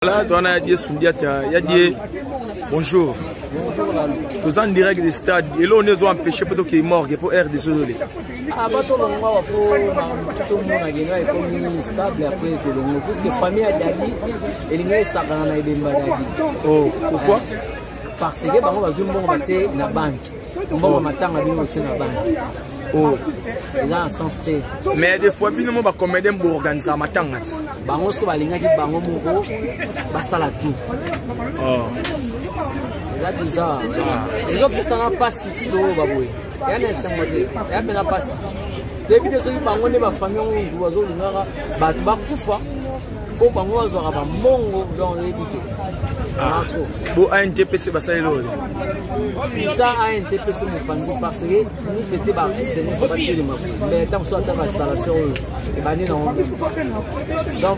Là, tu as dit bonjour. Nous sommes en direct du stade. Et là, on est empêché pour qu'il est mort pour air désolé. Ah, bah, tout le monde a gagné comme stable après tout le monde. Parce que la famille a Dadi et les gens savent Oh, pourquoi? Parce que on va jouer la banque. On va attendre la banque. Oh. Là, sans sté. Mais des fois, nous avons combien de organiser ma tante. Bango, ce que va l'inga qui bango moko, basa la tout. Oh. C'est là bizarre. Les autres personnes n'ont pas cité de haut baboué. Il y a des semaines, il y a peine à passer. Depuis que ceux qui bango ne va famille on doit jouer l'ingara, bah tu vas couper. Pour bango on aura pas mongo dans l'éviter. Ah. Pour un TPC basa l'eau. Ça a un TPC mon parce que nous étions artistes, nous sommes pas les mêmes. Mais tant que soit à l'installation, et ben non. Donc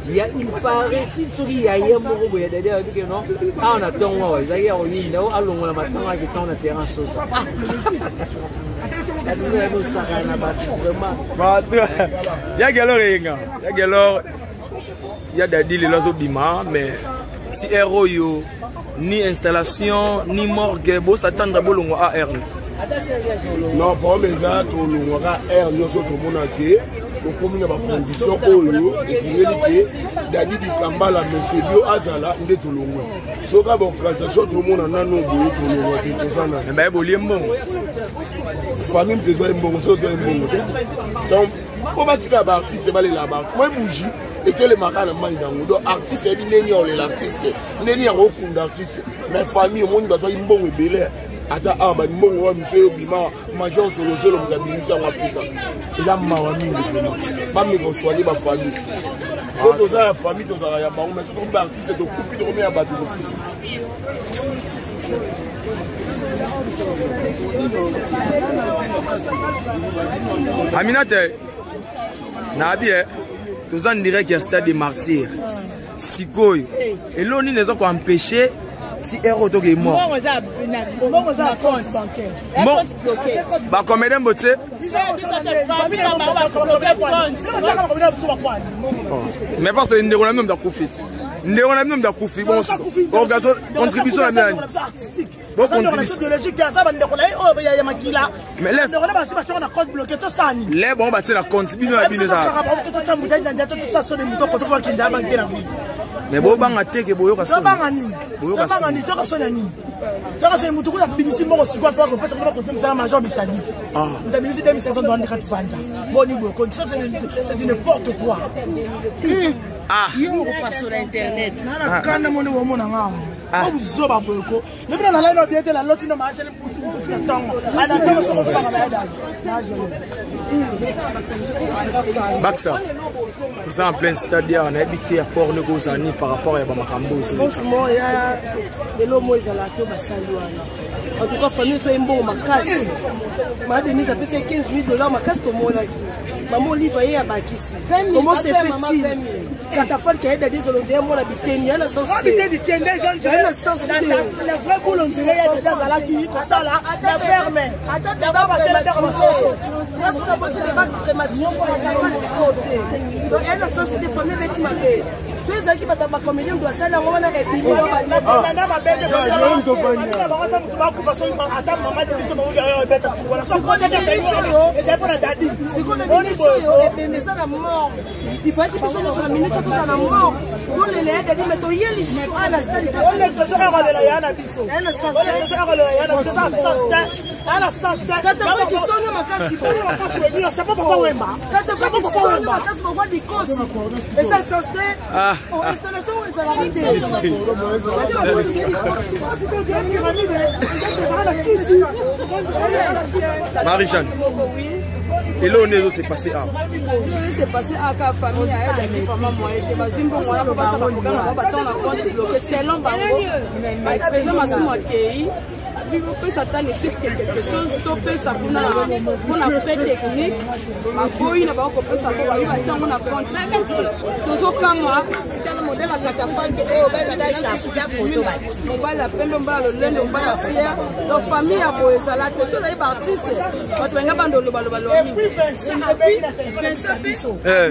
il y a une partie il y a un mot où il y a des que non. Ah on attend moi, ça y est on y là, allons on a maintenant avec ça on a terrain sur ça. Il y a galore, il y a galore, il y a des deals les bima, mais si héros yo ni installation ni morgue, bon s'attendre bolongo à air. Non, pour mes gars, tout le monde a air, nous sommes tout le monde qui au commune de condition Olo et qui Dadi di Kambala monsieur Dio Azala de tout le monde. So ka bon quand tout le monde en a non boulot tout le monde tout ça na. Mais bolier bon. Famille de doit bon so doit bon. Donc pour battre la artiste va aller là-bas. Moi bougie et que les makana mani dango do artiste et neni on l'artiste. Neni a recours d'artiste. Mais famille au monde doit être bon et belé. Ata aba mbongo wa monsieur bima major sur le sol de la ministre en Afrique. Il a mawami pas me consoler ma famille. So dans la famille dans la ba mais c'est comme artiste de couper de remettre à battre. Aminata Nabi tous en direct à stade des martyrs. Sikoy et là on n'est pas empêché. Si héros est mort. Compte bancaire. Bon. Bah combien de bottes? Mais parce que nous avons un Koufi. Nous avons un Koufi. Bon, contribution à la artistique. Bon, contribution biologique. Mais les bons bâtis la contribution à la mais bon, bang attaque que boyo kaso. Bangani. Bangani to kaso nani. To kaso mutu ko ya binisi mo ko sikwa pa ko pesa ko ko ça major bisadi. Ah. Nda binisi 2500 dollars de katpanza. Boni go ko c'est n'importe quoi. Ah. Yo ko passe sur internet. Nana kana mo ne wo mo na nga. Ah. Ko zoba ko. Ne bina na line bien la loti no ma achele putu ko na tongo. Ana to so ko fa na ya dal. Na jelo. Baxa. Tout ça en plein stade, on a habité à Port-Negozani par rapport à Bamakambo. Franchement, il y a des lots moins à la tour. En tout cas, famille, c'est un bon macasse. Ma Denise a payé 15 000 $, macasse comme on a dit. Maman, livre à Bakissi. Comment c'est fait-il? Quand ta femme qui a des Hollandais, moi, l'habité, il y a un sens. La vraie boule, on dirait, il y a des gens qui comme ça là, la ferme. D'abord, parce que la terre va là, sur la partie des bacs prématurés, donc, elle a sens de famille avec ma mère. Tu es qui va t'avoir comme il doit ça, là, on va la répéter. Il faut être sur la minute pour la mort. Dans les lettres, mais tu y es les à la salle. On est sur la Yana Bisso. Elle a sens. Elle a sens. Quand tu as qui sonne ma casse, il faut pas sais pas pourquoi Wemba. Quand tu as pourquoi Wemba, quand tu vois des causes. Et ça sens. Ah. Installation et ça la raté. Marie-Jeanne. Et là, on est c'est passé à. C'est passé à la famille, à elle, maman, moi, était basée pour moi, pour passer à la programme, on va battre la compte bloqué. C'est long, mais présent, ma soeur accueilli. Puis, on peut s'attendre quelque chose, topé ça pour la frais technique. Ma boy, n'a pas compris ça pour aller, on a compte. Toujours comme moi, modèle à catafalque mobile à peine mobile le lendo mobile à fier donc famille à boezala te so na ba artiste batenga bando lo balo balo et puis Vincent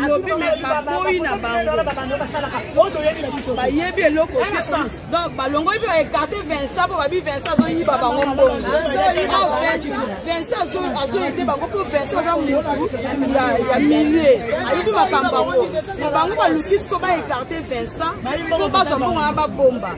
lobi mais ba boy na bango ba yebi eloko donc balongo bi ba écarter Vincent pour ba bi Vincent zo yi ba bango mbongo Vincent zo été bango pour Vincent za mutu ya milieu ayi ba kambango bango ba lukisko ba écarter Vincent pour ba zo mbongo ba bomba